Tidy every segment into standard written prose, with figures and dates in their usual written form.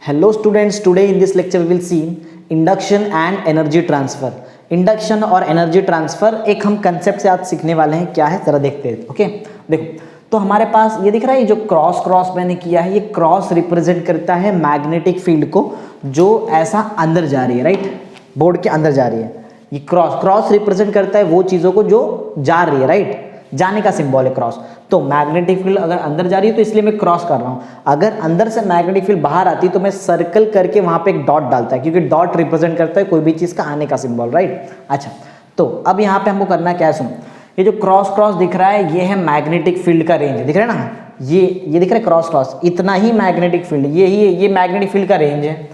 Hello students, today in this lecture we will see induction and energy transfer. Induction और energy transfer एक हम concept से आज सीखने वाले हैं, क्या है जरा देखते हैं। ओके देखो, तो हमारे पास ये दिख रहा है, जो क्रॉस क्रॉस मैंने किया है, ये क्रॉस रिप्रेजेंट करता है मैग्नेटिक फील्ड को जो ऐसा अंदर जा रही है, राइट, बोर्ड के अंदर जा रही है। ये क्रॉस क्रॉस रिप्रेजेंट करता है वो चीज़ों को जो जा रही है, राइट, जाने का सिंबल है क्रॉस। तो मैग्नेटिक फील्ड अगर अंदर जा रही है तो इसलिए मैं क्रॉस कर रहा हूँ। अगर अंदर से मैग्नेटिक फील्ड बाहर आती तो मैं सर्कल करके वहां पे एक डॉट डालता है, क्योंकि डॉट रिप्रेजेंट करता है कोई भी चीज का आने का सिंबल, राइट। अच्छा, तो अब यहाँ पे हमको करना क्या है, सुनो, ये जो क्रॉस क्रॉस दिख रहा है ये है मैग्नेटिक फील्ड का रेंज, दिख रहा है ना, ये दिख रहा है क्रॉस क्रॉस, इतना ही मैग्नेटिक फील्ड, ये मैग्नेटिक फील्ड का रेंज है,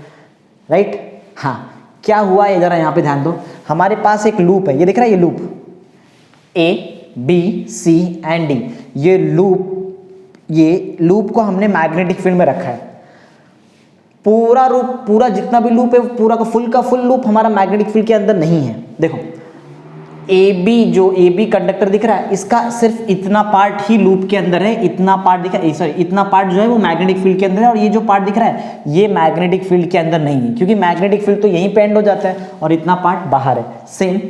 राइट। हाँ, क्या हुआ है जरा यहाँ पे ध्यान दो, हमारे पास एक लूप है, ये दिख रहा है, ये loop A B C and D, ये लूप को हमने मैग्नेटिक फील्ड में रखा है। पूरा जितना भी लूप है पूरा का फुल लूप हमारा मैग्नेटिक फील्ड के अंदर नहीं है। देखो ए बी कंडक्टर दिख रहा है, इसका सिर्फ इतना पार्ट ही लूप के अंदर है, इतना पार्ट दिख रहा है, सॉरी इतना पार्ट जो है वो मैग्नेटिक फील्ड के अंदर है, और ये जो पार्ट दिख रहा है ये मैग्नेटिक फील्ड के अंदर नहीं है, क्योंकि मैग्नेटिक फील्ड तो यहीं पे एंड हो जाता है और इतना पार्ट बाहर है। सेम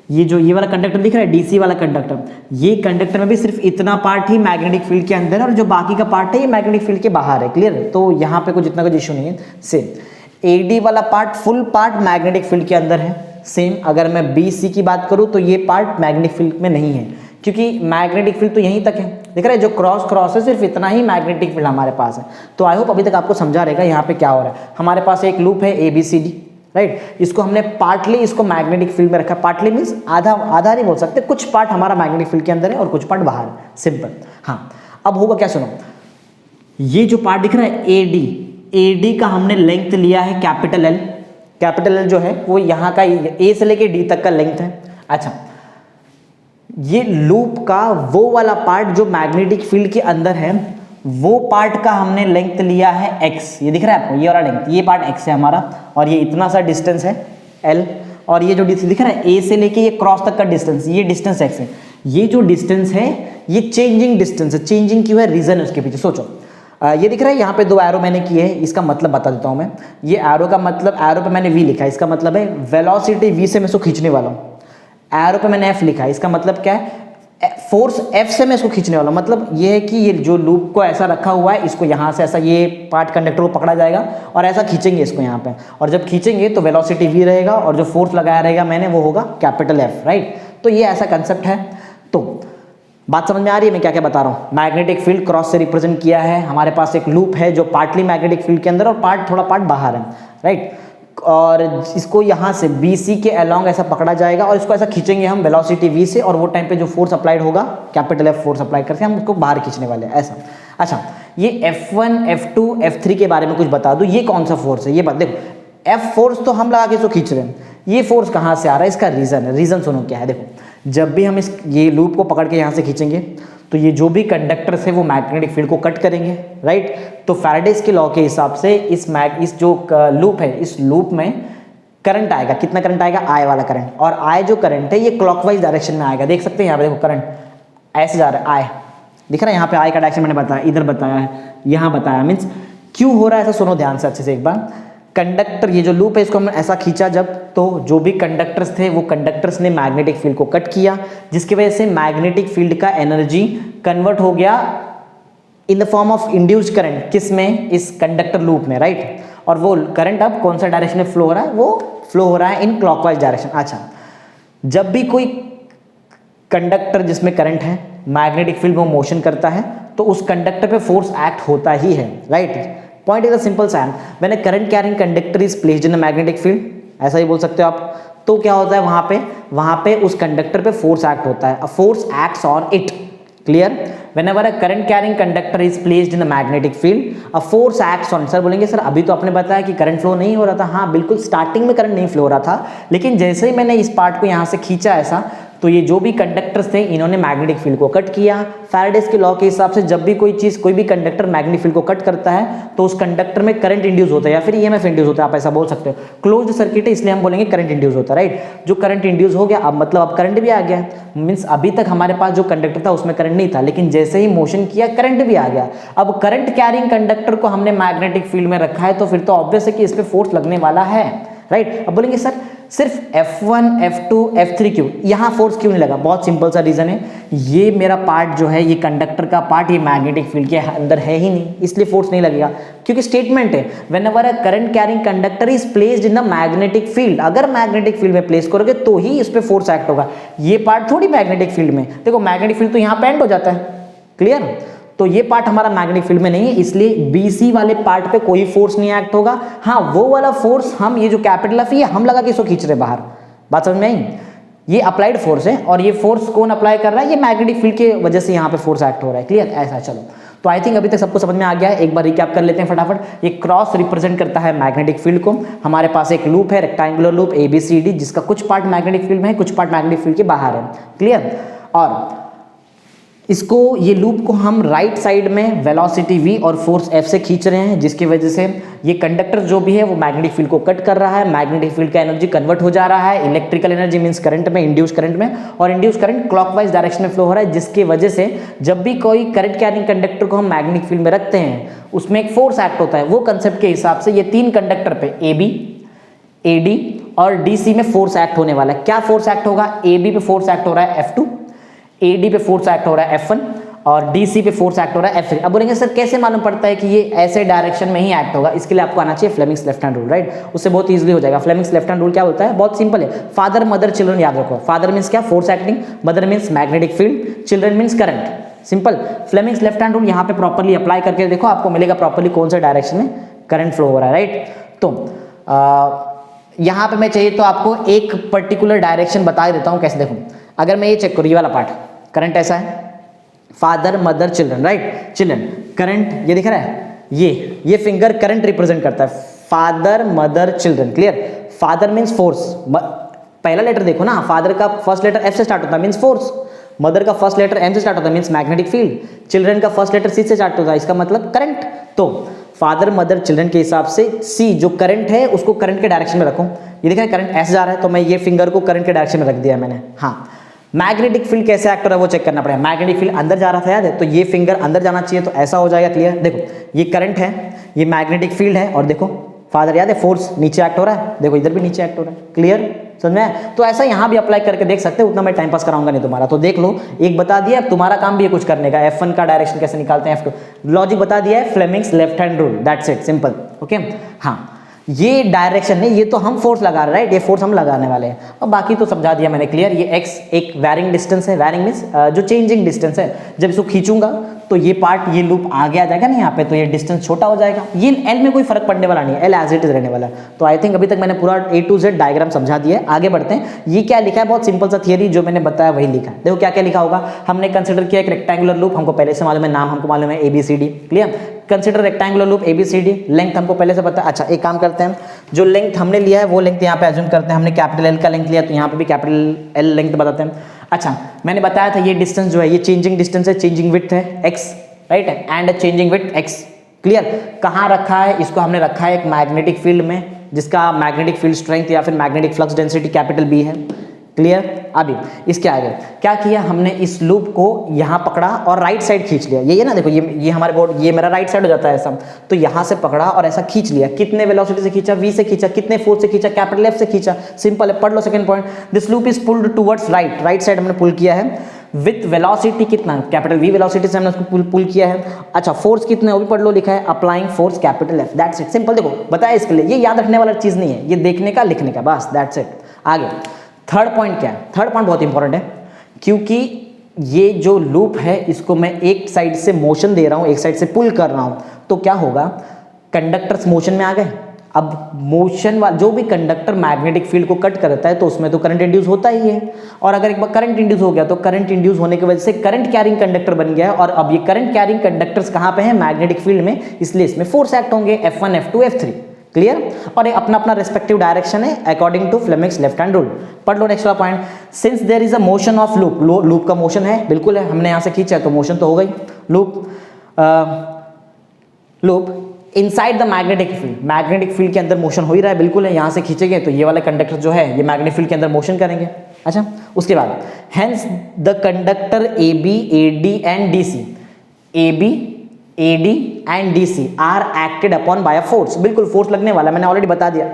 ये वाला कंडक्टर दिख रहा है, डीसी वाला कंडक्टर, ये कंडक्टर में भी सिर्फ इतना पार्ट ही मैग्नेटिक फील्ड के अंदर है और जो बाकी का पार्ट है ये मैग्नेटिक फील्ड के बाहर है। क्लियर है? तो यहाँ पे कुछ इतना कुछ इशू नहीं है। सेम एडी वाला part, full part magnetic field के अंदर है। सेम अगर मैं बी सी की बात करूँ तो ये पार्ट मैग्नेटिक फील्ड में नहीं है, क्योंकि मैग्नेटिक फील्ड तो यहीं तक है, दिख रहा है, जो क्रॉस क्रॉस है सिर्फ इतना ही मैग्नेटिक फील्ड हमारे पास है। तो आई होप अभी तक आपको समझा रहेगा यहाँ पे क्या हो रहा है। हमारे पास एक लूप है ABCD, राइट, इसको हमने पार्टली इसको मैग्नेटिक फील्ड में रखा, पार्टली मीन्स आधा नहीं बोल सकते, कुछ पार्ट हमारा मैग्नेटिक फील्ड के अंदर है और कुछ पार्ट बाहर है, सिंपल। हाँ, अब होगा क्या, सुनो, ये जो पार्ट दिख रहा है AD का हमने लेंथ लिया है कैपिटल L जो है वो यहाँ का A से लेके D तक का लेंथ है। अच्छा, ये लूप का वो वाला पार्ट जो मैग्नेटिक फील्ड के अंदर है, वो पार्ट का हमने लेंथ लिया है x, ये दिख रहा है आपको, ये वाला लेंथ, ये पार्ट x है हमारा, और ये इतना सा डिस्टेंस है L, और ये जो डिस्टेंस दिख रहा है A से लेके ये क्रॉस तक का डिस्टेंस, ये डिस्टेंस x है। ये जो डिस्टेंस है ये चेंजिंग डिस्टेंस है। चेंजिंग क्यों है, रीजन है उसके पीछे, सोचो। ये दिख रहा है यहाँ पे दो एरो मैंने किए हैं, इसका मतलब बता देता हूँ मैं। ये एरो का मतलब, एरो पे मैंने v लिखा है, इसका मतलब है वेलोसिटी v से मैं इसको खींचने वाला हूँ। एरो पे मैंने f लिखा है, इसका मतलब क्या है, फोर्स F से मैं इसको खींचने वाला हूँ। मतलब ये है कि ये जो लूप को ऐसा रखा हुआ है, इसको यहाँ से ऐसा ये पार्ट कंडक्टर को पकड़ा जाएगा और ऐसा खींचेंगे इसको यहाँ पे, और जब खींचेंगे तो वेलोसिटी v रहेगा और जो फोर्स लगाया रहेगा मैंने वो होगा कैपिटल F, राइट। तो ये ऐसा कंसेप्ट है। तो बात समझ में आ रही है मैं क्या क्या बता रहा हूँ। मैग्नेटिक फील्ड क्रॉस से रिप्रेजेंट किया है, हमारे पास एक लूप है जो पार्टली मैग्नेटिक फील्ड के अंदर और थोड़ा पार्ट बाहर है, राइट, और इसको यहाँ से BC के अलोंग ऐसा पकड़ा जाएगा और इसको ऐसा खींचेंगे हम वेलोसिटी v से, और वो टाइम पे जो फोर्स अप्लाइड होगा कैपिटल F फोर्स अप्लाई करके हम उसको बाहर खींचने वाले हैं, ऐसा। अच्छा, ये F1 F2 F3 के बारे में कुछ बता दूं, ये कौन सा फोर्स है, ये बात देखो, F फोर्स तो हम लगा के इसको खींच रहे हैं, ये फोर्स कहाँ से आ रहा है, इसका रीजन है। रीजन सुनो क्या है, देखो, जब भी हम ये लूप को पकड़ के यहाँ से खींचेंगे तो ये जो भी कंडक्टर है वो मैग्नेटिक फील्ड को कट करेंगे, राइट। तो फैराडेज के लॉ के हिसाब से इस जो लूप है, इस लूप में करंट आएगा, कितना करंट आएगा, I वाला करंट, और I जो करंट है ये क्लॉकवाइज डायरेक्शन में आएगा। देख सकते हैं यहाँ पे, देखो करंट ऐसे जा रहा है, I दिख रहा है यहाँ पे, I का डायरेक्शन मैंने बताया, इधर बताया है, यहाँ बताया, मीन्स क्यों हो रहा है ऐसा, सुनो ध्यान से अच्छे से एक बार। कंडक्टर, ये जो लूप है इसको हमने ऐसा खींचा जब, तो जो भी कंडक्टर्स थे वो कंडक्टर्स ने मैग्नेटिक फील्ड को कट किया, जिसकी वजह से मैग्नेटिक फील्ड का एनर्जी कन्वर्ट हो गया in the form of induced current, किस में, इस कंडक्टर लूप में, राइट। और वो करंट अब कौन सा डायरेक्शन में फ्लो हो रहा है, वो फ्लो हो रहा है इन क्लॉकवाइज डायरेक्शन। अच्छा, जब भी कोई कंडक्टर जिसमें करंट है मैग्नेटिक फील्ड में मोशन करता है तो उस कंडक्टर पे फोर्स एक्ट होता ही है, राइट। पॉइंट इज सिंपल सा, when a current carrying conductor is placed in a magnetic field, ऐसा ही बोल सकते हो आप, तो क्या होता है वहां पे उस कंडक्टर पे फोर्स एक्ट होता है, a force acts on it. Clear? whenever a current carrying conductor is placed in a magnetic field a force acts on। Sir बोलेंगे सर अभी तो आपने बताया कि करंट फ्लो नहीं हो रहा था। हाँ बिल्कुल, स्टार्टिंग में करंट नहीं फ्लो हो रहा था, लेकिन जैसे ही मैंने इस पार्ट को यहाँ से खींचा ऐसा, तो ये जो भी कंडक्टर्स थे इन्होंने मैग्नेटिक फील्ड को कट किया। फैराडेज के लॉ के हिसाब से जब भी कोई चीज, कोई भी कंडक्टर मैग्नेटिक फील्ड को कट करता है तो उस कंडक्टर में करंट इंड्यूस होता है या फिर ईएमएफ इंड्यूस होता है, आप ऐसा बोल सकते हो। क्लोज्ड सर्किट है इसलिए हम बोलेंगे करंट इंड्यूस होता है, राइट। जो करंट इंड्यूस हो गया अब मतलब अब करंट भी आ गया, मींस अभी तक हमारे पास जो कंडक्टर था उसमें करंट नहीं था, लेकिन जैसे ही मोशन किया करंट भी आ गया। अब करंट कैरिंग कंडक्टर को हमने मैग्नेटिक फील्ड में रखा है तो फिर तो ऑब्वियस है कि इस पे फोर्स लगने वाला है, राइट। अब बोलेंगे सर सिर्फ F1, F2, F3 क्यों, यहाँ फोर्स क्यों नहीं लगा? बहुत सिंपल सा रीजन है, ये मेरा पार्ट जो है, ये कंडक्टर का पार्ट, ये मैग्नेटिक फील्ड के अंदर है ही नहीं, इसलिए फोर्स नहीं लगेगा। क्योंकि स्टेटमेंट है whenever a current carrying conductor is placed in the magnetic field, अगर मैग्नेटिक फील्ड में प्लेस करोगे तो ही इस पे फोर्स एक्ट होगा। ये पार्ट थोड़ी मैग्नेटिक फील्ड में, देखो मैग्नेटिक फील्ड तो यहाँ पे एंड हो जाता है, क्लियर। तो ये पार्ट हमारा मैग्नेटिक फील्ड में नहीं है, इसलिए बीसी वाले पार्ट पे कोई फोर्स नहीं एक्ट होगा। हाँ वो वाला फोर्स हम, ये जो कैपिटल एफ है हम लगा के इसको खींच रहे बाहर, बात समझ में आई? ये अप्लाइड फोर्स है और ये फोर्स कौन अप्लाई कर रहा है? ये मैग्नेटिक फील्ड की वजह से यहाँ पे फोर्स एक्ट हो रहा है, क्लियर। ऐसा चलो, तो आई थिंक अभी तक सबको समझ में आ गया है। एक बार रिकैप कर लेते हैं फटाफट। ये क्रॉस रिप्रेजेंट करता है मैग्नेटिक फील्ड को। हमारे पास एक लूप है, रेक्टेंगुलर लूप ABCD, जिसका कुछ पार्ट मैग्नेटिक फील्ड में है, कुछ पार्ट मैग्नेटिक फील्ड के बाहर है, क्लियर। और इसको, ये लूप को हम राइट साइड में वेलोसिटी v और फोर्स F से खींच रहे हैं, जिसकी वजह से ये कंडक्टर जो भी है वो मैग्नेटिक फील्ड को कट कर रहा है, मैग्नेटिक फील्ड का एनर्जी कन्वर्ट हो जा रहा है इलेक्ट्रिकल एनर्जी मींस करंट में, इंड्यूस करंट में, और इंड्यूस करंट क्लॉकवाइज डायरेक्शन में फ्लो हो रहा है, जिसकी वजह से जब भी कोई करंट कैरिंग कंडक्टर को हम मैग्नेटिक फील्ड में रखते हैं उसमें एक फोर्स एक्ट होता है। वो कंसेप्ट के हिसाब से ये तीन कंडक्टर पे AB, AD और DC में फोर्स एक्ट होने वाला है। क्या फोर्स एक्ट होगा? AB पे फोर्स एक्ट हो रहा है F2, AD पे फोर्स एक्ट हो रहा है F1 और DC पे फोर्स एक्ट हो रहा है F3। अब बोलेंगे सर कैसे मालूम पड़ता है कि ये ऐसे डायरेक्शन में ही एक्ट होगा? इसके लिए आपको आना चाहिए Fleming's left hand rule, right. उससे बहुत इजीली हो जाएगा। फ्लेमिंग्स लेफ्ट हैंड रूल क्या होता है? बहुत सिंपल है, फादर मदर चिल्ड्रन याद रखो। फादर मींस क्या? Force acting, mother means magnetic field, children means current, simple. Fleming's left hand rule यहाँ पे प्रॉपर्ली अप्लाई करके देखो, आपको मिलेगा प्रॉपर्ली कौन सा डायरेक्शन में करंट फ्लो हो रहा है, राइट। तो यहाँ पे मैं चाहिए तो आपको एक पर्टिकुलर डायरेक्शन बता देता हूँ कैसे। देखो अगर मैं ये चेक करूँ, ये वाला पार्ट करंट ऐसा है, father mother children, right. Children current ये दिख रहा है, ये फिंगर करंट रिप्रेजेंट करता है, father mother children, clear. Father means force, पहला लेटर देखो ना, फादर का फर्स्ट लेटर F से स्टार्ट होता है मींस फोर्स, मदर का फर्स्ट लेटर M से स्टार्ट होता है मींस मैग्नेटिक फील्ड, चिल्ड्रन का फर्स्ट लेटर C से स्टार्ट होता है, इसका मतलब करंट। तो फादर मदर चिल्ड्रन के हिसाब से C जो करंट है उसको करंट के डायरेक्शन में रखो। ये देखा करंट ऐसे जा रहा है तो मैं ये फिंगर को करंट के डायरेक्शन में रख दिया मैंने। हाँ, मैग्नेटिक फील्ड कैसे एक्ट हो रहा है वो चेक करना पड़ेगा। मैग्नेटिक फील्ड अंदर जा रहा था याद है, तो ये फिंगर अंदर जाना चाहिए, तो ऐसा हो जाएगा, क्लियर। देखो ये करंट है, ये मैग्नेटिक फील्ड है, और देखो फादर याद है फोर्स नीचे एक्ट हो रहा है, देखो इधर भी नीचे एक्ट हो रहा है, क्लियर, समझ में? तो ऐसा यहाँ भी अप्लाई करके देख सकते हो, उतना मैं टाइम पास कराऊंगा नहीं तुम्हारा। तो देख लो, एक बता दिया, अब तुम्हारा काम भी है कुछ करने का। F1 का डायरेक्शन कैसे निकालते हैं, F2 लॉजिक बता दिया है, Fleming's left hand rule, that's it, simple, okay. हाँ, ये डायरेक्शन है, ये तो हम फोर्स लगा रहे हैं, राइट, ये फोर्स हम लगाने वाले हैं, और बाकी तो समझा दिया मैंने, क्लियर। ये x एक वैरिंग डिस्टेंस है, वैरिंग मींस जो चेंजिंग डिस्टेंस है, जब इसको खींचूंगा तो ये पार्ट, ये लूप आगे आ जाएगा ना यहाँ पे, तो ये डिस्टेंस छोटा हो जाएगा। ये L में कोई फर्क पड़ने वाला नहीं है, L एज इट इज रहने वाला है। तो आई थिंक अभी तक मैंने पूरा A to Z डायग्राम समझा दिया है। आगे बढ़ते हैं, ये क्या लिखा है, बहुत सिंपल सा थियरी जो मैंने बताया वही लिखा है। देखो क्या क्या लिखा होगा, हमने कंसिडर किया एक रेक्टेंगुलर लूप, हमको पहले से मालूम है, नाम हमको मालूम है ABCD, clear. Consider rectangular loop ABCD, length हमको पहले से पता है। अच्छा एक काम करते हैं, जो लेंथ हमने लिया है वो लेंथ यहाँ पे अज्यूम करते हैं, हमने कैपिटल L का लेंथ लिया तो यहाँ पे भी कैपिटल L लेंथ बताते हैं। अच्छा मैंने बताया था ये डिस्टेंस जो है ये चेंजिंग डिस्टेंस है, चेंजिंग विड्थ है x, right, and changing width x, clear. कहाँ रखा है इसको, हमने रखा है एक मैग्नेटिक फील्ड में, जिसका मैग्नेटिक फील्ड स्ट्रेंथ या फिर magnetic flux density capital B है, क्लियर। अभी इसके आगे क्या किया हमने, इस लूप को यहाँ पकड़ा और राइट साइड खींच लिया। ये ना देखो, ये हमारे बोर्ड, ये मेरा राइट साइड हो जाता है ऐसा, तो यहाँ से पकड़ा और ऐसा खींच लिया। कितने वेलोसिटी से खींचा, v से खींचा। कितने फोर्स से खींचा, कैपिटल F से खींचा। सिंपल है, पढ़ लो second point. This loop is pulled towards right, right side हमने पुल किया है विथ वेलोसिटी कितना, कैपिटल V वेलोसिटी से हमने उसको पुल किया है। अच्छा फोर्स कितने वो भी पढ़ लो, लिखा है applying force capital F, that's it, simple. देखो बताया इसके लिए, ये याद रखने वाला चीज नहीं है, ये देखने का लिखने का, बस दैट्स इट। आगे थर्ड पॉइंट क्या है, थर्ड पॉइंट बहुत इंपॉर्टेंट है, क्योंकि ये जो लूप है इसको मैं एक साइड से मोशन दे रहा हूं, एक साइड से पुल कर रहा हूं, तो क्या होगा, कंडक्टर्स मोशन में आ गए। अब मोशन वाला जो भी कंडक्टर मैग्नेटिक फील्ड को कट करता है तो उसमें तो करंट इंड्यूस होता ही है, और अगर एक बार करंट इंड्यूस हो गया तो करंट इंड्यूस होने की वजह से करंट कैरिंग कंडक्टर बन गया है, और अब ये करंट कैरिंग कंडक्टर्स कहां पे हैं, मैग्नेटिक फील्ड में, इसलिए इसमें फोर्स एक्ट होंगे F1, F2, F3, क्लियर, और एक अपना अपना रेस्पेक्टिव डायरेक्शन है according to Fleming's left hand rule. पढ़ लो नेक्स्ट वाला point, since there is a motion of loop, loop का मोशन है, बिल्कुल है, हमने यहां से खींचा तो मोशन तो हो गई, loop inside the magnetic field, magnetic field के अंदर मोशन हो ही रहा है, बिल्कुल है, यहां से खींचेंगे तो ये वाला कंडक्टर जो है ये मैग्नेटिक फील्ड के अंदर मोशन करेंगे। अच्छा, उसके बाद hence the conductor A B A D and D C, A B A D and D C are acted upon by a force, बिल्कुल फोर्स लगने वाला, मैंने ऑलरेडी बता दिया,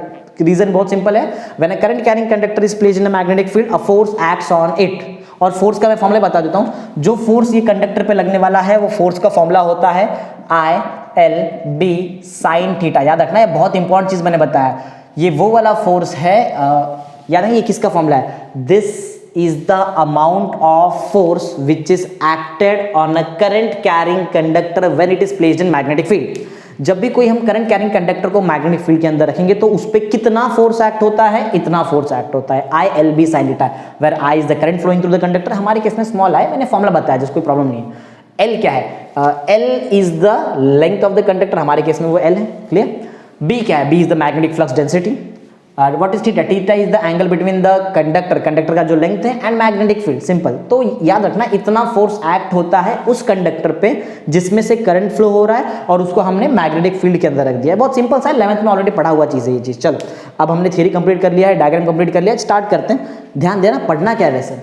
रीजन बहुत सिंपल है, when a current carrying conductor is placed in a magnetic field a force acts on it, और force का मैं फॉर्मूला बता देता हूं, जो फोर्स ये कंडक्टर पे लगने वाला है वो फोर्स का फॉर्मूला होता है I L B sine theta, याद रखना, ये बहुत इंपॉर्टेंट चीज मैंने बताया, ये वो वाला फोर्स है, याद है ये किसका फॉर्मूला है, this is the amount of force which is acted on a current carrying conductor when it is placed in magnetic field। जब भी कोई हम करंट कैरिंग कंडक्टर को मैग्नेटिक फील्ड के अंदर रखेंगे तो उस पर कितना फोर्स एक्ट होता है, इतना फोर्स एक्ट होता है, I L B sine theta, where I is the current flowing through the conductor, हमारे केस में स्मॉल आई, मैंने फॉर्मूला बताया जिसको कोई प्रॉब्लम नहीं है। एल क्या है, L is the length of the conductor, हमारे केस में वो एल है, क्लियर। बी क्या है, B is the magnetic flux density, what is theta, theta is the angle between the conductor, conductor का जो लेंथ है एंड मैग्नेटिक फील्ड, सिंपल। तो याद रखना इतना फोर्स एक्ट होता है उस कंडक्टर पे जिसमें से करंट फ्लो हो रहा है और उसको हमने मैग्नेटिक फील्ड के अंदर रख दिया है, बहुत सिंपल सा है, 11th में ऑलरेडी पढ़ा हुआ चीज है ये चीज। चलो अब हमने थ्योरी कंप्लीट कर लिया है, डायग्राम कंप्लीट कर लिया है, स्टार्ट करते हैं। ध्यान देना पढ़ना क्या है वैसे,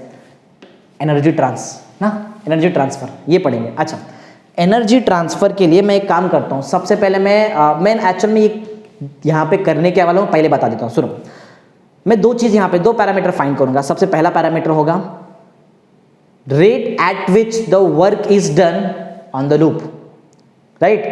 एनर्जी एनर्जी ट्रांसफर ये पढ़ेंगे। अच्छा, एनर्जी ट्रांसफर के लिए मैं एक काम करता हूँ, सबसे पहले मैं एक्चुअल में ये यहाँ पे करने के वाला हूँ, पहले बता देता हूँ, सुनो। मैं दो चीज यहाँ पे, दो पैरामीटर फाइंड करूंगा। सबसे पहला पैरामीटर होगा rate at which the work is done on the loop, right,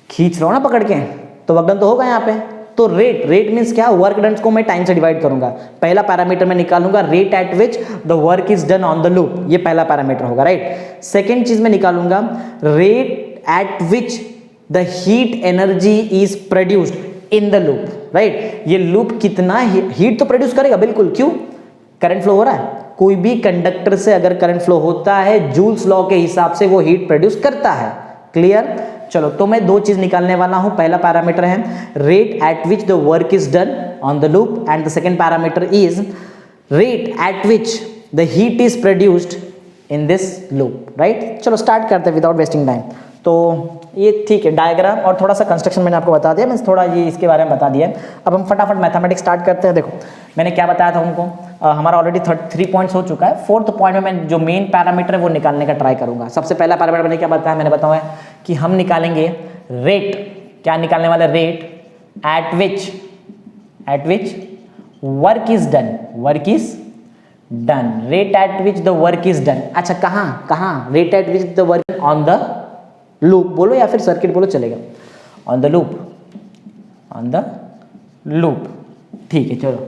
खींच रहा हूं ना पकड़ के तो वर्क डन तो होगा यहाँ पे, तो रेट मीन्स क्या, वर्क डन को मैं टाइम से डिवाइड करूंगा, पहला पैरामीटर मैं निकालूंगा rate at which the work is done on the loop, ये पहला पैरामीटर होगा, राइट। सेकेंड चीज मैं निकालूंगा rate at which the heat energy is produced in the loop, right. ये लूप कितना हीट तो प्रोड्यूस करेगा, बिल्कुल, क्यों, करंट फ्लो हो रहा है, कोई भी कंडक्टर से अगर करंट फ्लो होता है जूल्स लॉ के हिसाब से वो हीट प्रोड्यूस करता है, क्लियर। चलो तो मैं दो चीज निकालने वाला हूं, पहला पैरामीटर है rate at which the work is done on the loop and the second parameter is rate at which the heat is produced in this loop, right. चलो स्टार्ट करते हैं विदाउट वेस्टिंग टाइम। तो ये ठीक है, diagram और थोड़ा सा कंस्ट्रक्शन मैंने आपको बता दिया, मैं थोड़ा ये इसके बारे में बता दिया है। अब हम फटाफट मैथमेटिक्स स्टार्ट करते हैं। देखो मैंने क्या बताया था उनको, हमारा ऑलरेडी 3 पॉइंट्स हो चुका है। 4th पॉइंट में मैं जो मेन पैरामीटर है वो निकालने का ट्राई करूंगा। सबसे पहला पैरामीटर मैंने क्या बताया, मैंने बताया कि हम निकालेंगे रेट, क्या निकालने वाले, rate at which work is done, rate at which the work is done. अच्छा कहाँ rate at which the work on the loop बोलो या फिर सर्किट बोलो चलेगा, ऑन द लूप, ठीक है। चलो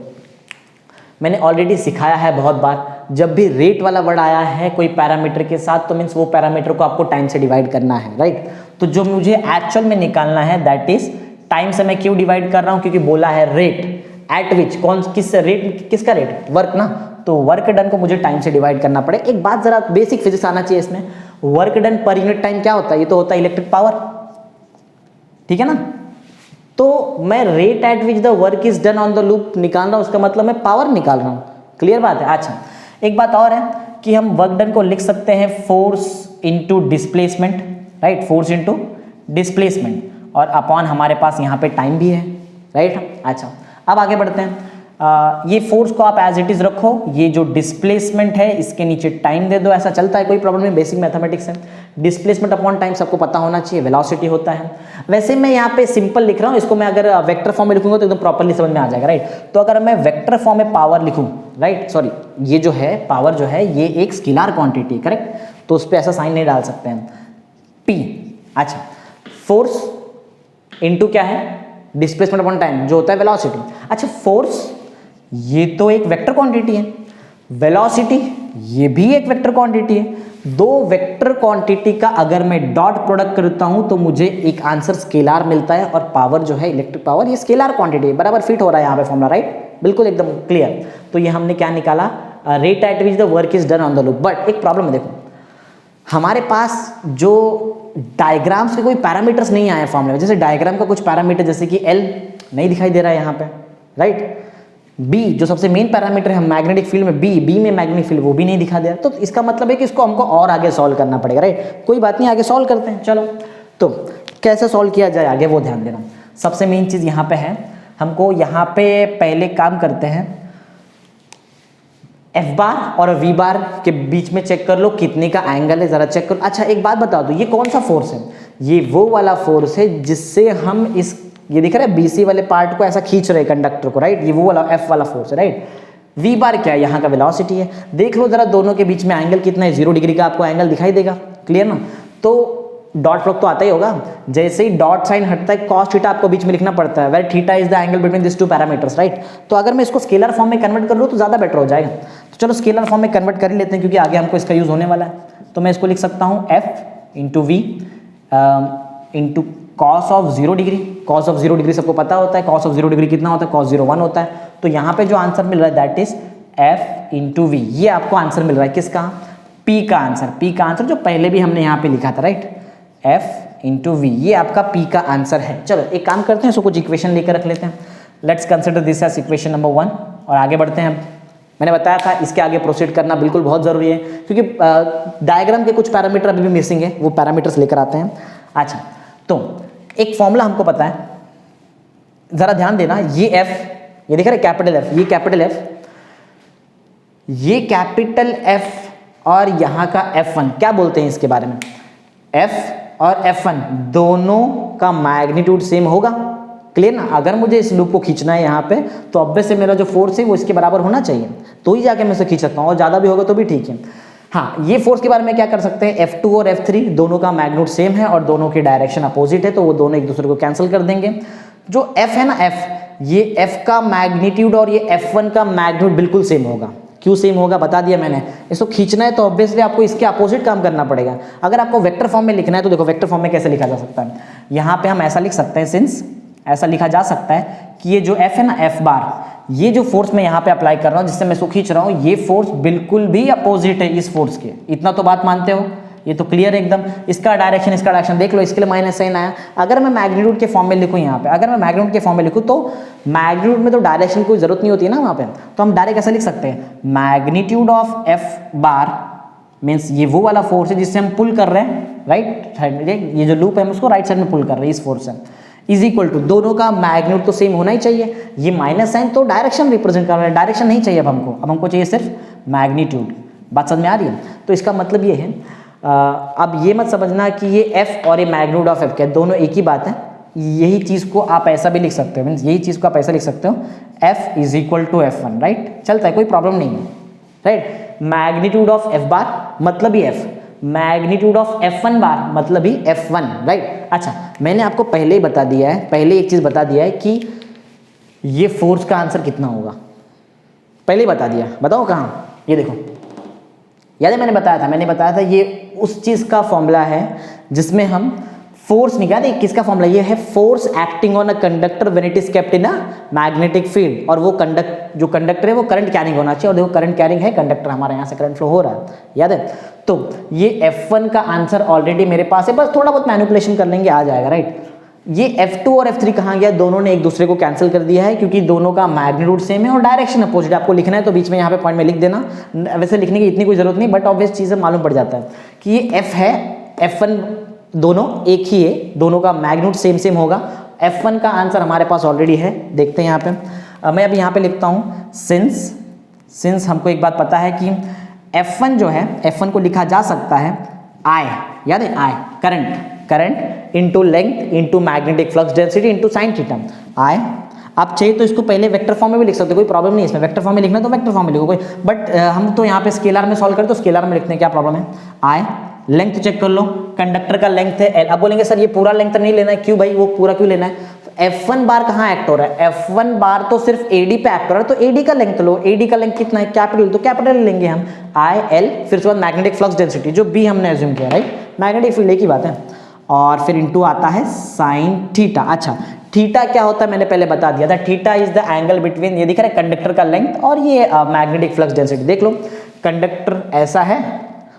मैंने ऑलरेडी सिखाया है बहुत बार, जब भी रेट वाला वर्ड आया है कोई पैरामीटर के साथ तो मीन्स वो पैरामीटर को आपको टाइम से डिवाइड करना है, राइट। तो जो मुझे एक्चुअल में निकालना है दैट इज टाइम से। मैं क्यों डिवाइड कर रहा हूं, क्योंकि बोला है रेट एट विच, किसका रेट, वर्क ना, तो वर्क डन को मुझे टाइम से डिवाइड करना पड़े। एक बात जरा बेसिक फिजिक्स आना चाहिए इसमें, work done per unit time क्या होता है, ये तो होता है इलेक्ट्रिक पावर, ठीक है ना। तो मैं rate at which the work is done on the loop निकाल रहा हूं, उसका मतलब मैं पावर निकाल रहा हूं, क्लियर बात है। अच्छा एक बात और है कि हम वर्क डन को लिख सकते हैं force into displacement, right, force into displacement, और अपॉन हमारे पास यहाँ पे टाइम भी है, राइट। अच्छा अब आगे बढ़ते हैं। ये फोर्स को आप एज इट इज रखो, ये जो डिस्प्लेसमेंट है इसके नीचे टाइम दे दो, ऐसा चलता है, कोई प्रॉब्लम नहीं, बेसिक मैथमेटिक्स है। डिस्प्लेसमेंट अपॉन टाइम सबको पता होना चाहिए, वेलोसिटी होता है। वैसे मैं यहाँ पे सिंपल लिख रहा हूँ, इसको मैं अगर वेक्टर फॉर्म में लिखूंगा तो एकदम प्रॉपर्ली समझ में आ जाएगा, राइट। तो अगर मैं वेक्टर फॉर्म में पावर लिखूँ, राइट, सॉरी, ये जो है पावर जो है ये एक स्केलर क्वांटिटी, करेक्ट, तो उस पर ऐसा साइन नहीं डाल सकते हैं, पी। अच्छा फोर्स इनटू क्या है, डिस्प्लेसमेंट अपॉन टाइम जो होता है वेलोसिटी। अच्छा फोर्स ये तो एक वेक्टर क्वांटिटी है, वेलोसिटी ये भी एक वेक्टर क्वांटिटी है। दो वेक्टर क्वांटिटी का अगर मैं डॉट प्रोडक्ट करता हूं तो मुझे एक आंसर स्केलर मिलता है, और पावर जो है इलेक्ट्रिक पावर ये स्केलर क्वांटिटी है, बराबर फिट हो रहा है यहाँ पे फॉर्मूला, राइट, बिल्कुल एकदम क्लियर। तो ये हमने क्या निकाला, rate at which the work is done on the loop. But एक प्रॉब्लम है, देखो हमारे पास जो डायग्राम्स के कोई पैरामीटर्स नहीं आए फॉर्मूले में, जैसे डायग्राम का कुछ पैरामीटर जैसे कि एल नहीं दिखाई दे रहा है यहाँ पे, राइट। बी जो सबसे मेन पैरामीटर है मैग्नेटिक फील्ड में, बी में मैग्नेटिक फील्ड वो भी नहीं दिखा दे रहा, तो इसका मतलब है कि इसको हमको और आगे सॉल्व करना पड़ेगा, राइट। कोई बात नहीं, आगे सॉल्व करते हैं। चलो, तो कैसे सॉल्व किया जाए आगे वो ध्यान देना। सबसे मेन चीज़ यहाँ पे है, हमको यहाँ पे पहले काम करते हैं, एफ बार और वी बार के बीच में चेक कर लो कितने का एंगल है, जरा चेक करो। अच्छा एक बात बता दो, ये कौन सा फोर्स है? ये वो वाला फोर्स है जिससे हम इस, ये दिख रहा है बीसी वाले पार्ट को ऐसा खींच रहे कंडक्टर को, राइट। ये वो वाला एफ वाला फोर्स है, राइट। वी बार क्या है? यहाँ का वेलोसिटी है। देख लो जरा दोनों के बीच में एंगल कितना है, 0 डिग्री का आपको एंगल दिखाई देगा, क्लियर ना। तो डॉट प्रोडक्ट तो आता ही होगा, जैसे ही डॉट साइन हटता है कॉस थीटा आपको बीच में लिखना पड़ता है, where theta is the angle between this two parameters, right. तो अगर मैं इसको स्केलर फॉर्म में कन्वर्ट कर लूँ तो ज़्यादा बेटर हो जाएगा। तो चलो स्केलर फॉर्म में कन्वर्ट कर ही लेते हैं क्योंकि आगे हमको इसका यूज़ होने वाला है। तो मैं इसको लिख सकता हूँ F into V into cos of 0 degree. Cos of 0 degree सबको पता होता है, कॉस ऑफ 0 डिग्री कितना होता है? कॉस 0 1 होता है। तो यहाँ पे जो आंसर मिल रहा है that is F into V. ये आपको आंसर मिल रहा है किसका? पी का आंसर। पी का आंसर जो पहले भी हमने यहाँ पे लिखा था, राइट, एफ इंटू वी, ये आपका पी का आंसर है। चलो एक काम करते हैं, इसको कुछ इक्वेशन लेकर रख लेते हैं। Let's consider this as equation number 1 और आगे बढ़ते हैं। मैंने बताया था इसके आगे प्रोसीड करना बिल्कुल बहुत ज़रूरी है क्योंकि डायग्राम के कुछ पैरामीटर अभी भी मिसिंग है, वो पैरामीटर्स लेकर आते हैं। अच्छा, तो एक फॉर्मूला हमको पता है, ज़रा ध्यान देना। ये एफ, ये दिख रहा है कैपिटल एफ, ये कैपिटल एफ, ये कैपिटल एफ और यहाँ का F1 क्या बोलते हैं इसके बारे में? F और F1 दोनों का मैग्नीट्यूड सेम होगा, क्लियर ना। अगर मुझे इस लूप को खींचना है यहाँ पे तो ऑब्वियस से मेरा जो फोर्स है वो इसके बराबर होना चाहिए, तो ही जाके मैं इसे खींच सकता हूँ, और ज़्यादा भी होगा तो भी ठीक है। हाँ, ये फोर्स के बारे में क्या कर सकते हैं, F2 और F3 दोनों का मैग्नीट्यूड सेम है और दोनों की डायरेक्शन अपोजिट है, तो वो दोनों एक दूसरे को कैंसिल कर देंगे। जो F है ना, F, ये F का मैग्नीट्यूड और ये F1 का मैग्नीट्यूड बिल्कुल सेम होगा। क्यों सेम होगा बता दिया मैंने। इसको खींचना है तो ऑब्वियसली आपको इसके अपोजिट काम करना पड़ेगा। अगर आपको वेक्टर फॉर्म में लिखना है तो देखो वेक्टर फॉर्म में कैसे लिखा जा सकता है। यहाँ पे हम ऐसा लिख सकते हैं, सिंस ऐसा लिखा जा सकता है कि ये जो F है ना, F बार, ये जो फोर्स मैं यहाँ पे अप्लाई कर रहा हूँ जिससे मैं इसको खींच रहा हूँ, ये फोर्स बिल्कुल भी अपोजिट है इस फोर्स के। इतना तो बात मानते हो, ये तो क्लियर है एकदम। इसका डायरेक्शन देख लो, इसके लिए माइनस साइन आया। अगर मैं मैग्नीट्यूड के फॉर्म में लिखूँ यहाँ पे, अगर मैं मैग्नीट्यूड के फॉर्म में लिखूँ तो मैग्नीट्यूड में तो डायरेक्शन की कोई जरूरत नहीं होती है ना वहाँ पे, तो हम डायरेक्ट ऐसा लिख सकते हैं, magnitude of F bar means ये वो वाला फोर्स है जिससे हम पुल कर रहे हैं राइट साइड में, ये जो लूप है हम उसको राइट साइड में पुल कर रहे हैं इस फोर्स से, इज इक्वल टू, दोनों का मैग्नीट्यूड तो सेम होना ही चाहिए। ये माइनस साइन तो डायरेक्शन रिप्रेजेंट कर रहा है, डायरेक्शन नहीं चाहिए अब हमको चाहिए सिर्फ मैग्नीट्यूड। बात समझ में आ रही है? तो इसका मतलब ये है, अब ये मत समझना कि ये f और ये मैग्नीट्यूड ऑफ f क्या दोनों एक ही बात है। यही चीज़ को आप ऐसा भी लिख सकते हो, मीन्स यही चीज़ को आप ऐसा लिख सकते हो, f is equal to F1, right, चलता है, कोई प्रॉब्लम नहीं है, right. Magnitude of f bar मतलब ही f, magnitude of F1 bar मतलब ही F1, राइट। अच्छा, मैंने आपको पहले ही बता दिया है, पहले एक चीज़ बता दिया है कि ये फोर्स का आंसर कितना होगा, पहले ही बता दिया। बताओ कहाँ? ये देखो, याद है मैंने बताया था ये उस चीज़ का फॉर्मूला है जिसमें हम फोर्स निकाले। किसका फॉर्मूला? ये है force acting on a conductor when it is kept in a magnetic field, और वो जो कंडक्टर है वो करंट कैरिंग होना चाहिए, और देखो करंट कैरिंग है कंडक्टर, हमारे यहाँ से करंट फ्लो हो रहा है, याद है। तो ये F1 का आंसर ऑलरेडी मेरे पास है, बस थोड़ा बहुत मैनिपुलेशन कर लेंगे आ जाएगा, राइट। ये F2 और F3 कहाँ गया? दोनों ने एक दूसरे को कैंसिल कर दिया है क्योंकि दोनों का मैग्नीट्यूड सेम है और डायरेक्शन अपोजिट। आपको लिखना है तो बीच में यहाँ पे पॉइंट में लिख देना, वैसे लिखने की इतनी कोई जरूरत नहीं, बट ऑब्वियस चीज़ें मालूम पड़ जाता है कि ये F है, F1 दोनों एक ही है, दोनों का मैग्नीट्यूड सेम होगा। F1 का आंसर हमारे पास ऑलरेडी है, देखते हैं यहाँ पे। मैं अभी यहाँ पे लिखता हूँ सिंस हमको एक बात पता है कि F1 जो है, F1 को लिखा जा सकता है I, याद है I, current into length into magnetic flux density into sine theta. I, आप चाहिए तो इसको पहले वेक्टर फॉर्म में भी लिख सकते हो, कोई प्रॉब्लम नहीं है इसमें। वेक्टर फॉर्म में लिखना तो वेक्टर फॉर्म में लिखो कोई, बट हम तो यहाँ पे स्केलर में सॉल्व करें तो स्केलर में लिखते हैं, क्या प्रॉब्लम है। I, लेंथ चेक कर लो, कंडक्टर का लेंथ है L। अब बोलेंगे सर ये पूरा लेंथ नहीं लेना है, क्यों भाई, वो पूरा क्यों लेना है? F1 बार कहाँ एक्ट हो रहा है? F1 बार तो सिर्फ AD पे एक्ट हो रहा है, तो AD का लेंथ लो। AD का लेंथ कितना है? कैपिटल, तो कैपिटल लेंगे हम, IL, फिर उसके बाद मैग्नेटिक फ्लक्स डेंसिटी जो B हमने एज्यूम किया, राइट, मैग्नेटिक फील्ड एक ही बात है, और फिर इंटू आता है साइन थीटा। अच्छा, थीटा क्या होता है मैंने पहले बता दिया था, theta is the angle between, ये दिख रहा है कंडक्टर का लेंथ और ये मैग्नेटिक फ्लक्स डेंसिटी। देख लो, कंडक्टर ऐसा है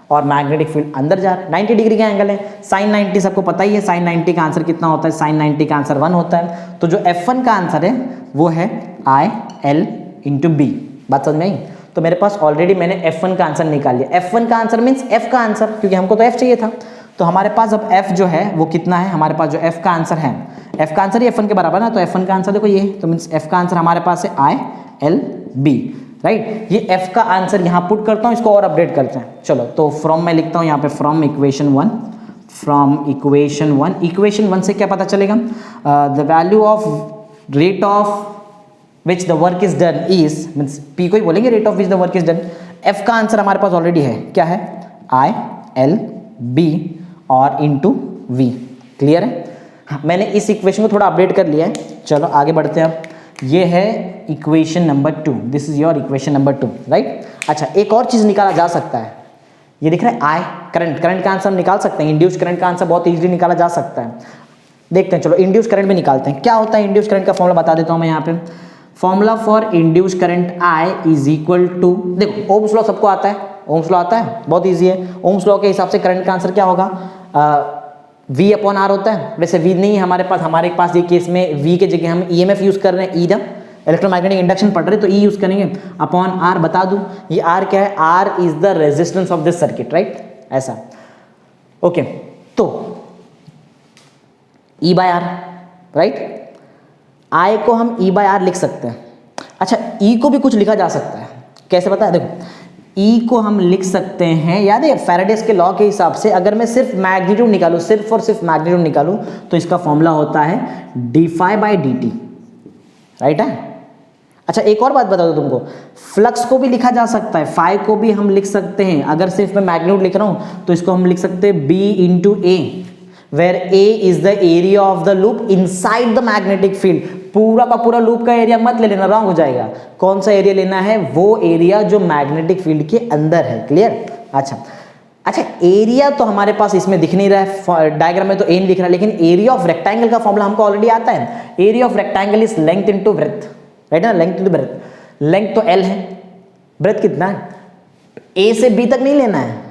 और मैग्नेटिक फील्ड अंदर जा रहा है। 90 डिग्री का एंगल है, साइन 90 सबको पता ही है, साइन 90 का आंसर कितना होता है, साइन 90 का आंसर 1 होता है। तो जो F1 का आंसर है वो है IL इंटू बी। बात समझ में आई? तो मेरे पास ऑलरेडी मैंने F1 का आंसर निकाल लिया। F1 का आंसर मीन्स F का आंसर, क्योंकि हमको तो F चाहिए था। तो हमारे पास अब F जो है वो कितना है, हमारे पास जो F का आंसर है, F का आंसर ही F1 के बराबर ना, तो F1 का आंसर देखो ये है, तो मीन्स F का आंसर हमारे पास है ILB, राइट। ये F का आंसर यहाँ पुट करता हूँ, इसको और अपडेट करते हैं। चलो तो फ्रॉम मैं लिखता हूँ यहाँ पे, from equation 1, from equation 1, equation 1 से क्या पता चलेगा, the value of rate of which the work is done is, means P को ही बोलेंगे, rate of which the work is done. F का आंसर हमारे पास ऑलरेडी है, क्या है, ILB और इंटू V। क्लियर है? हाँ, मैंने इस इक्वेशन को थोड़ा अपडेट कर लिया है। चलो आगे बढ़ते हैं। अब ये है equation number 2, this is your equation number 2, right. अच्छा, एक और चीज़ निकाला जा सकता है, ये दिख रहा है I, करंट, करंट का आंसर हम निकाल सकते हैं, इंड्यूस करंट का आंसर बहुत इजीली निकाला जा सकता है। देखते हैं, चलो इंड्यूस करंट में निकालते हैं। क्या होता है इंड्यूस करंट का फॉर्मूला बता देता हूँ मैं यहाँ पे। Formula for induced current I is equal to, देखो ओम्स लॉ सबको आता है, ओम्स लॉ आता है, बहुत ईजी है। ओम्स लॉ के हिसाब से करंट का आंसर क्या होगा, V अपॉन R होता है। वैसे V नहीं है हमारे पास ये केस में V के जगह हम EMF यूज कर रहे हैं, E ना, इलेक्ट्रोमैग्नेटिक इंडक्शन पढ़ रहे तो E यूज करेंगे। अपॉन R बता दूं, ये R क्या है, R is the resistance of this circuit, right, ऐसा। ओके, तो E by R, right. I को हम E बाय R लिख सकते हैं। अच्छा, E को भी कुछ लिखा जा सकता है, कैसे पता है, देखो E को हम लिख सकते हैं, याद है फैराडेस के लॉ के हिसाब से, अगर मैं सिर्फ मैग्नीट्यूड निकालूं, सिर्फ और सिर्फ मैग्नीट्यूड निकालूं, तो इसका फॉर्मूला होता है d∅ बाई dt, राइट है। अच्छा, एक और बात बता दो तुमको, फ्लक्स को भी लिखा जा सकता है, फाई को भी हम लिख सकते हैं। अगर सिर्फ मैं मैग्नीट्यूड लिख रहा हूं तो इसको हम लिख सकते हैं B into A, where A is the area of the loop inside the magnetic field. पूरा का पूरा लूप का एरिया मत ले लेना, रॉन्ग हो जाएगा। कौन सा एरिया लेना है, वो एरिया जो मैग्नेटिक फील्ड के अंदर है। क्लियर? अच्छा, एरिया तो हमारे पास इसमें दिख नहीं रहा है, डायग्राम में तो ए नहीं दिख रहा है, लेकिन एरिया ऑफ रेक्टेंगल का फॉर्मूला हमको ऑलरेडी आता है। Area of rectangle is length into breadth, right ना, लेंथ इनटू ब्रेथ। लेंथ तो L है, ब्रेथ कितना है, A से B तक नहीं लेना है।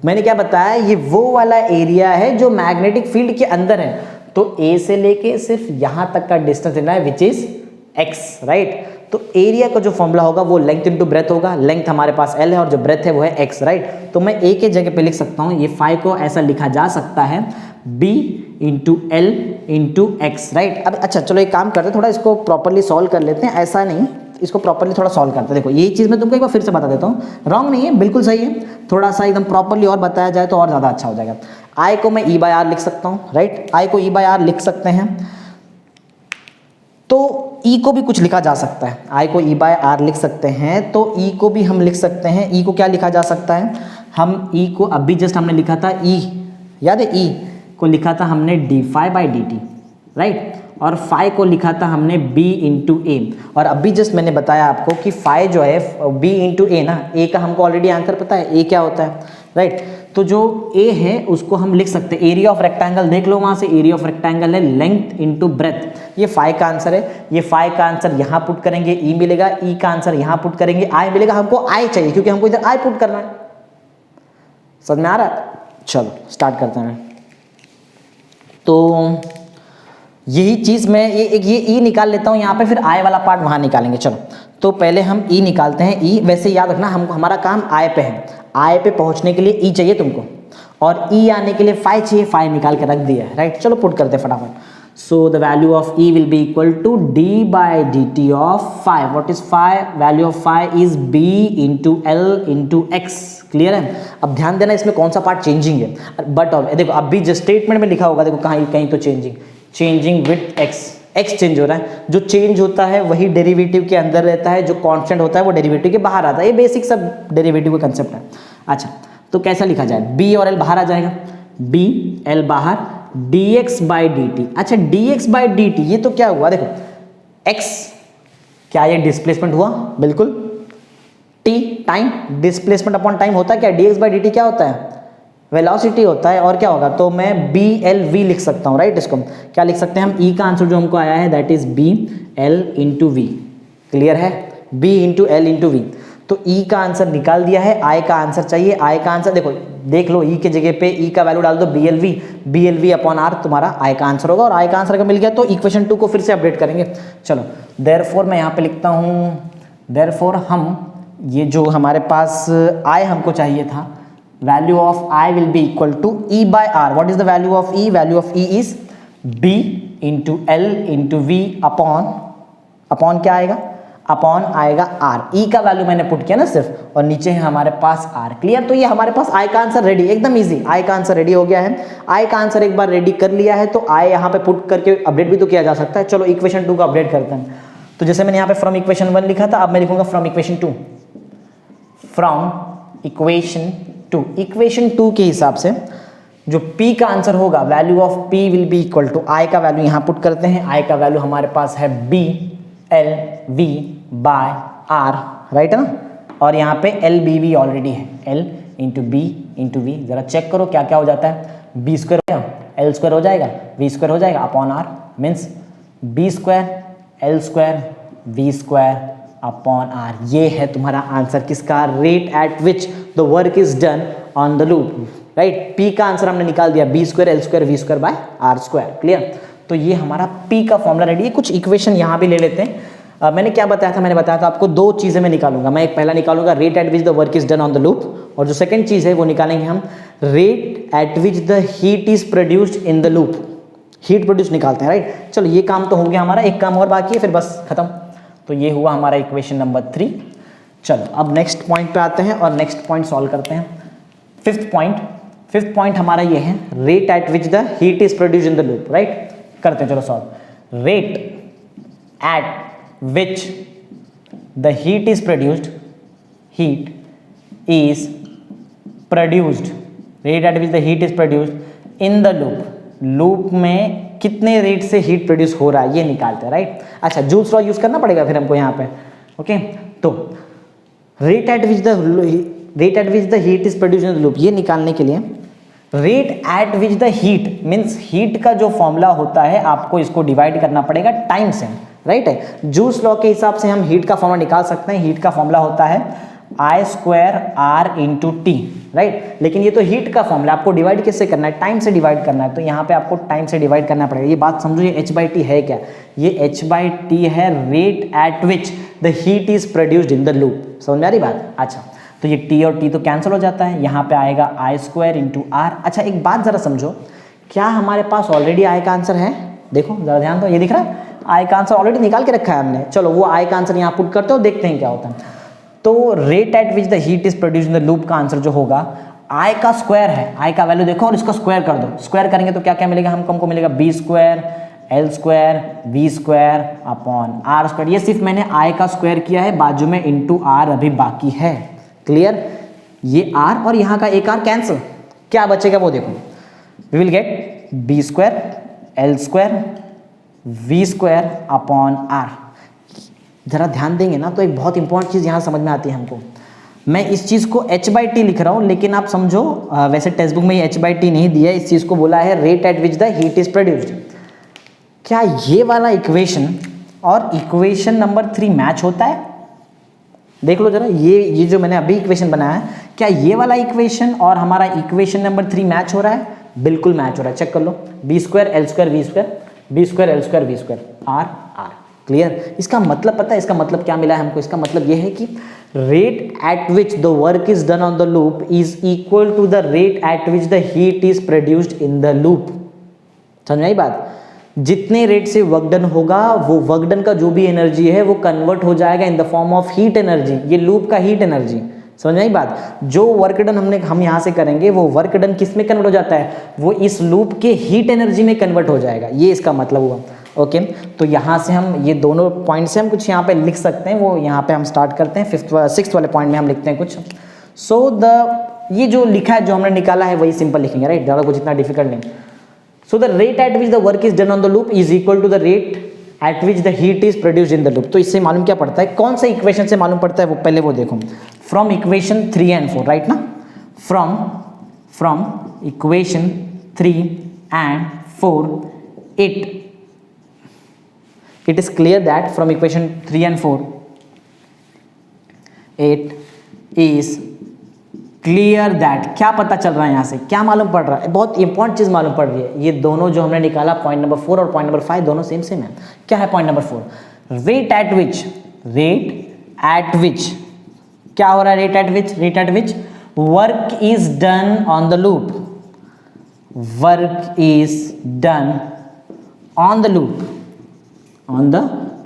मैंने क्या बताया, ये वो वाला एरिया है जो मैग्नेटिक फील्ड के अंदर है, तो A से लेके सिर्फ यहां तक का डिस्टेंस लेना है, विच इज x, राइट। तो एरिया का जो फॉर्मूला होगा वो लेंथ इनटू ब्रेथ होगा। लेंथ हमारे पास L है और जो ब्रेथ है वो है x, राइट। तो मैं A के जगह पे लिख सकता हूं, ये फाई को ऐसा लिखा जा सकता है B into L into x, right. अब अच्छा, चलो एक काम करते हैं, थोड़ा इसको प्रॉपरली सॉल्व कर लेते हैं। ऐसा नहीं, इसको प्रॉपरली थोड़ा सॉल्व करते हैं। देखो ये चीज़ मैं तुमको एक बार फिर से बता देता हूँ, रॉन्ग नहीं है, बिल्कुल सही है। थोड़ा सा एकदम प्रॉपरली और बताया जाए तो और ज़्यादा अच्छा हो जाएगा। I को मैं E बाय R लिख सकता हूँ, राइट। I को E बाय R लिख सकते हैं, तो E को भी कुछ लिखा जा सकता है। I को E बाय R लिख सकते हैं, तो E को भी हम लिख सकते हैं। E को क्या लिखा जा सकता है, हम E को अभी जस्ट हमने लिखा था, E याद है, E को लिखा था हमने d∅ बाई dt, राइट। और फाई को लिखा था हमने B इंटू ए। और अभी जस्ट मैंने बताया आपको कि फाई जो है B इंटू ए ना, A का हमको ऑलरेडी आंसर पता है, A क्या होता है, राइट। तो जो A है उसको हम लिख सकते हैं, एरिया ऑफ रेक्टेंगल देख लो, वहां से एरिया ऑफ रेक्टेंगल है लेंथ इंटू ब्रेथ। ये फाई का आंसर है, ये फाई का आंसर यहाँ पुट करेंगे, E मिलेगा, E का आंसर यहाँ पुट करेंगे, I मिलेगा। हमको I चाहिए क्योंकि हमको इधर I पुट करना है। समझ में आ रहा है? चलो स्टार्ट करते हैं। तो यही चीज़ मैं ये E निकाल लेता हूँ यहाँ पे, फिर I वाला पार्ट वहाँ निकालेंगे। चलो तो पहले हम E निकालते हैं। E वैसे याद रखना, हमको हमारा काम I पे है, I पे पहुँचने के लिए E चाहिए तुमको, और E आने के लिए फाई चाहिए, फाई निकाल के रख दिया है, राइट। चलो पुट करते हैं फटाफट। So the value of E will be equal to d by dt of phi. What is phi? Value of phi is B into L into X. Clear है? अब ध्यान देना इसमें कौन सा पार्ट चेंजिंग है, बट देखो अभी जो स्टेटमेंट में लिखा होगा, देखो कहीं तो चेंजिंग विथ x चेंज हो रहा है। जो चेंज होता है वही डेरिवेटिव के अंदर रहता है, जो कांस्टेंट होता है वो डेरिवेटिव के बाहर आता है। ये बेसिक सब डेरिवेटिव का कंसेप्ट है। अच्छा, तो कैसा लिखा जाए, B और L बाहर आ जाएगा, B L बाहर, dx बाई dt। अच्छा, dx बाई dt ये तो क्या हुआ, देखो x क्या ये डिस्प्लेसमेंट हुआ, बिल्कुल। t time, displacement upon time होता है क्या, dx बाई dt क्या होता है, वेलोसिटी होता है। और क्या होगा, तो मैं BLV लिख सकता हूँ, राइट। इसको क्या लिख सकते हैं हम, E का आंसर जो हमको आया है that is BL into V। Clear है? B into L into V। तो ई का आंसर निकाल दिया है, आई का आंसर चाहिए। आई का आंसर देखो, देख लो ई के जगह पे ई का वैल्यू डाल दो BLV अपॉन आर, तुम्हारा आई का आंसर होगा। और आई का आंसर अगर मिल गया तो इक्वेशन 2 को फिर से अपडेट करेंगे। चलो देयरफॉर मैं यहाँ पे लिखता हूँ, देयरफॉर हम ये जो हमारे पास आई हमको चाहिए था, value of I will be equal to E by R. What is the value of E? Value of E is B into L into V upon क्या आएगा? अपॉन आएगा आर। ई का वैल्यू मैंने पुट किया ना सिर्फ, और नीचे है हमारे पास आर। क्लियर? तो ये हमारे पास आई का आंसर रेडी, एकदम इजी। आई का आंसर रेडी हो गया है। आई का आंसर एक बार रेडी कर लिया है तो आई यहाँ पे पुट करके अपडेट भी तो किया जा सकता है। चलो इक्वेशन 2 को अपडेट करते हैं। तो जैसे मैंने यहाँ पे फ्रॉम इक्वेशन 1 लिखा था, अब मैं लिखूंगा from equation 2। From equation 2, equation 2 के हिसाब से जो P का आंसर होगा, value of P will be equal to, I का वैल्यू यहाँ पुट करते हैं। आई का वैल्यू हमारे पास है BLV बाय आर, राइट है ना? और यहाँ पे LBV ऑलरेडी है, L into B into V। जरा चेक करो क्या क्या हो जाता है। B स्क्वायर हो जाएगा, L स्क्वायर हो जाएगा, V स्क्वायर हो जाएगा upon R, means B square L square V square upon R. ये है तुम्हारा आंसर किसका? Rate at which the work is done on the loop, right? P का आंसर हमने निकाल दिया, B square L square V square by R square. Clear? तो ये हमारा P का फॉर्मूला रेडी है। कुछ इक्वेशन यहाँ भी ले लेते हैं। मैंने क्या बताया था? मैंने बताया था आपको दो चीज़ें मैं निकालूंगा। मैं एक पहला निकालूंगा rate at which the work is done on the loop, और जो सेकंड चीज़ है वो निकालेंगे हम rate at which the heat is produced in the loop. Heat produce निकालते हैं, राइट? चलो ये काम तो हो गया हमारा, एक काम और बाकी है, फिर बस खत्म। तो ये हुआ हमारा इक्वेशन नंबर 3। चलो अब नेक्स्ट पॉइंट पे आते हैं और नेक्स्ट पॉइंट सॉल्व करते हैं। फिफ्थ पॉइंट हमारा ये है, rate at which the heat is produced in the loop, right? करते हैं, चलो solve. Rate at which the heat is produced rate at which the heat is produced in the loop में कितने rate से heat produce हो रहा है ये निकालते हैं, राइट? अच्छा, जूल्स लॉ यूज करना पड़ेगा फिर हमको यहाँ पे। ओके, तो rate at which the heat is produced in the loop, ये निकालने के लिए rate at which the heat means heat का जो फॉर्मूला होता है आपको इसको डिवाइड करना पड़ेगा टाइम से, राइट है? जूल्स लॉ के हिसाब से हम हीट का फॉर्मूला निकाल सकते हैं। हीट का फॉर्मूला होता है I square R into T, right? लेकिन ये तो हीट का फॉर्मूला, आपको डिवाइड किससे करना है? टाइम से डिवाइड करना है। तो यहाँ पे आपको टाइम से डिवाइड करना पड़ेगा। ये बात समझो, ये h/t है क्या? ये h/t है rate at which the heat is produced in the loop. समझ में आ रही बात? अच्छा, तो ये t और t तो कैंसिल हो जाता है, यहाँ पे आएगा I स्क्वायर इंटू R। अच्छा, एक बात जरा समझो, क्या हमारे पास ऑलरेडी I का आंसर है? देखो जरा ध्यान दो, ये दिख रहा है आई का आंसर ऑलरेडी निकाल के रखा है हमने। चलो वो आई का आंसर यहाँ पुट करते हो, देखते हैं क्या होता है। तो rate at which the heat is produced in the loop का आंसर जो होगा, आई का स्क्वायर है, आई का वैल्यू देखो और इसको स्क्वायर कर दो। स्क्वायर करेंगे तो क्या क्या मिलेगा हमको मिलेगा B square L square V square upon R square. ये सिर्फ मैंने आई का स्क्वायर किया है, बाजू में इंटू आर अभी बाकी है। क्लियर? ये आर और यहाँ का एक आर कैंसिल, क्या बचेगा वो देखो। We will get B square L square V square upon R. जरा ध्यान देंगे ना तो एक बहुत इंपॉर्टेंट चीज़ यहाँ समझ में आती है हमको। मैं इस चीज़ को h/t लिख रहा हूँ, लेकिन आप समझो वैसे टेक्स्ट बुक में ये h/t नहीं दिया है, इस चीज़ को बोला है rate at which the heat is produced. क्या ये वाला इक्वेशन और इक्वेशन नंबर 3 मैच होता है? देख लो जरा, ये जो मैंने अभी इक्वेशन बनाया है, क्या ये वाला इक्वेशन और हमारा इक्वेशन नंबर 3 मैच हो रहा है? बिल्कुल मैच हो रहा है, चेक कर लो। B square L square V square, B square L square V square, R। Clear? इसका मतलब पता है इसका मतलब क्या मिला है हमको? इसका मतलब ये है कि rate at which the work is done on the loop is equal to the rate at which the heat is produced in the loop. समझ में आई बात? जितने रेट से वर्क डन होगा, वो वर्क डन का जो भी एनर्जी है वो कन्वर्ट हो जाएगा in the form of heat energy. ये लूप का हीट एनर्जी, समझ में आई बात? जो वर्क डन हम यहाँ से करेंगे वो वर्क डन किस में कन्वर्ट हो जाता है? वो इस लूप के हीट एनर्जी में कन्वर्ट हो जाएगा। ये इसका मतलब हुआ। ओके, तो यहाँ से हम ये दोनों पॉइंट से हम कुछ यहाँ पे लिख सकते हैं। वो यहाँ पे हम स्टार्ट करते हैं 6th वाले पॉइंट में हम लिखते हैं कुछ। ये जो लिखा है, जो हमने निकाला है वही सिंपल लिखेंगे, राइट? ज़्यादा कुछ इतना डिफिकल्ट नहीं। So the rate at which the work is done on the loop is equal to the rate at which the heat is produced in the loop. तो इससे मालूम क्या पड़ता है? कौन से इक्वेशन से मालूम पड़ता है वो पहले वो देखो। फ्रॉम इक्वेशन 3 and 4, राइट ना? From equation 3 and 4 it is clear that from equation 3 and 4 it is clear that, क्या पता चल रहा है यहाँ से, क्या मालूम पड़ रहा है, बहुत इंपॉर्टेंट चीज मालूम पड़ रही है। ये दोनों जो हमने निकाला पॉइंट नंबर 4 और पॉइंट नंबर 5 दोनों सेम सेम है। क्या है point number 4? Rate at which क्या हो रहा है? Rate at which work is done on the loop, work is done on the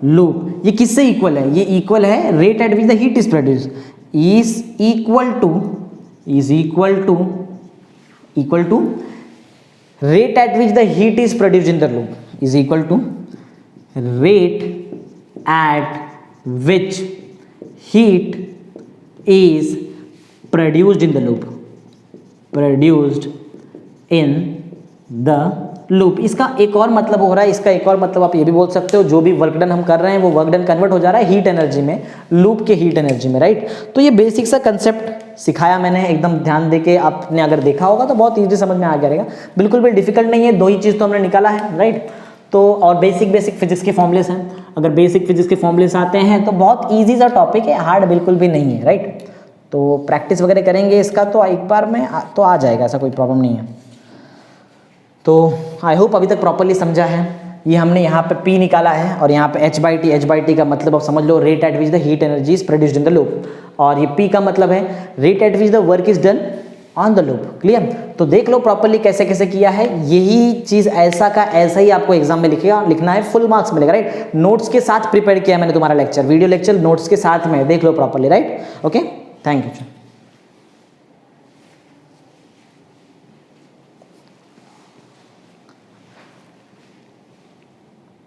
loop. ये किससे इक्वल है? ये इक्वल है rate at which the heat is produce is equal to rate at which the heat is produced in the loop is equal to rate at which heat is produced in the loop। इसका एक और मतलब हो रहा है, इसका एक और मतलब आप ये भी बोल सकते हो, जो भी वर्क डन हम कर रहे हैं वो वर्क डन कन्वर्ट हो जा रहा है हीट एनर्जी में, लूप के हीट एनर्जी में, राइट। तो ये बेसिक सा कंसेप्ट सिखाया मैंने, एकदम ध्यान देके आपने अगर देखा होगा तो बहुत इजी समझ में आ जाएगा, बिल्कुल भी डिफिकल्ट नहीं है। 2 ही चीज़ तो हमने निकाला है, राइट। तो और बेसिक फिजिक्स के फॉर्मुलेस हैं, अगर बेसिक फिजिक्स के फॉर्मुलेस आते हैं तो बहुत ईजी सा टॉपिक है, हार्ड बिल्कुल भी नहीं है, राइट। तो प्रैक्टिस वगैरह करेंगे इसका तो एक बार में तो आ जाएगा, ऐसा कोई प्रॉब्लम नहीं है। तो आई होप अभी तक प्रॉपरली समझा है। ये हमने यहाँ पे P निकाला है और यहाँ पे H/T का मतलब आप समझ लो rate at which the heat energy is produced in the loop, और ये P का मतलब है rate at which the work is done on the loop. Clear? तो देख लो प्रॉपरली कैसे कैसे किया है। यही चीज़ ऐसा ही आपको एग्जाम में लिखना है, फुल मार्क्स मिलेगा, राइट। नोट्स के साथ प्रिपेयर किया मैंने तुम्हारा लेक्चर, वीडियो लेक्चर नोट्स के साथ में, देख लो properly, right. Okay, thank you.